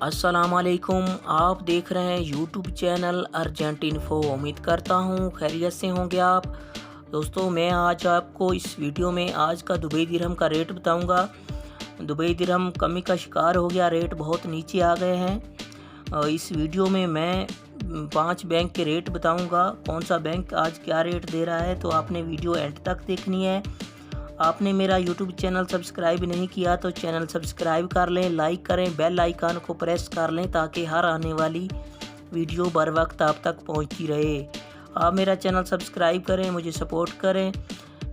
अस्सलामुअलैकुम। आप देख रहे हैं यूट्यूब चैनल अर्जेंट इन्फो। उम्मीद करता हूँ खैरियत से होंगे आप। दोस्तों, मैं आज आपको इस वीडियो में आज का दुबई दिरहम का रेट बताऊंगा। दुबई दिरहम कमी का शिकार हो गया, रेट बहुत नीचे आ गए हैं। इस वीडियो में मैं 5 बैंक के रेट बताऊंगा, कौन सा बैंक आज क्या रेट दे रहा है। तो आपने वीडियो एंड तक देखनी है। आपने मेरा यूट्यूब चैनल सब्सक्राइब नहीं किया तो चैनल सब्सक्राइब कर लें, लाइक करें, बेल आइकन को प्रेस कर लें ताकि हर आने वाली वीडियो बर वक्त आप तक पहुंचती रहे। आप मेरा चैनल सब्सक्राइब करें, मुझे सपोर्ट करें।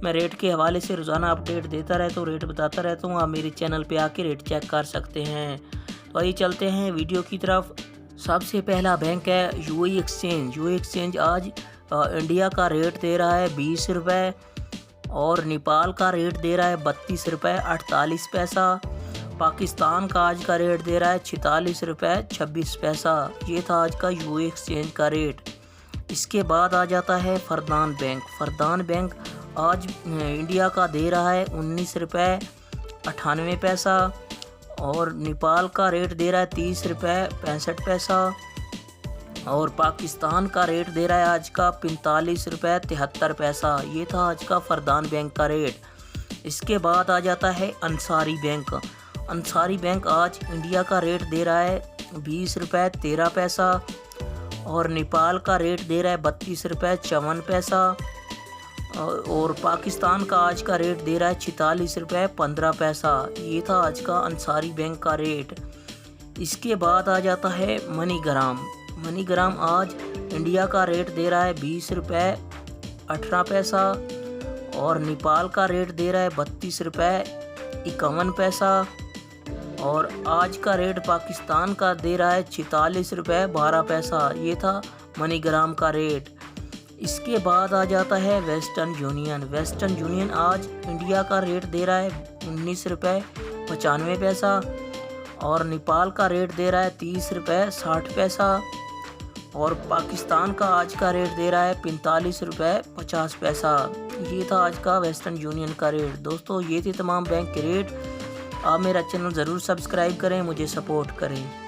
मैं रेट के हवाले से रोज़ाना अपडेट देता रहता हूँ, रेट बताता रहता हूँ। आप मेरे चैनल पे आके रेट चेक कर सकते हैं। तो आइए चलते हैं वीडियो की तरफ। सबसे पहला बैंक है यूएई एक्सचेंज। यूएई एक्सचेंज आज इंडिया का रेट दे रहा है 20 रुपये और नेपाल का रेट दे रहा है 32 रुपये 48 पैसा। पाकिस्तान का आज का रेट दे रहा है 46 रुपये 26 पैसा। ये था आज का यूएई एक्सचेंज का रेट। इसके बाद आ जाता है फरदान बैंक। फरदान बैंक आज इंडिया का दे रहा है 19 रुपये 98 पैसा और नेपाल का रेट दे रहा है 30 रुपये 65 पैसा और पाकिस्तान का रेट दे रहा है आज का 45 रुपये 73 पैसा। ये था आज का फरदान बैंक का रेट। इसके बाद आ जाता है अंसारी बैंक। अंसारी बैंक आज इंडिया का रेट दे रहा है 20 रुपये 13 पैसा और नेपाल का रेट दे रहा है 32 रुपये 54 पैसा और पाकिस्तान का आज का रेट दे रहा है 46 रुपये 15 पैसा। ये था आज का अंसारी बैंक का रेट। इसके बाद आ जाता है मनीग्राम। मनीग्राम आज इंडिया का रेट दे रहा है 20 रुपये 18 पैसा और नेपाल का रेट दे रहा है 32 रुपये 51 पैसा और आज का रेट पाकिस्तान का दे रहा है 46 रुपये 12 पैसा। ये था मनीग्राम का रेट। इसके बाद आ जाता है वेस्टर्न यूनियन। वेस्टर्न यूनियन आज इंडिया का रेट दे रहा है 19 रुपये 95 पैसा और नेपाल का रेट दे रहा है 30 रुपये 60 पैसा और पाकिस्तान का आज का रेट दे रहा है 45 रुपये 50 पैसा। ये था आज का वेस्टर्न यूनियन का रेट। दोस्तों, ये थे तमाम बैंक के रेट। आप मेरा चैनल ज़रूर सब्सक्राइब करें, मुझे सपोर्ट करें।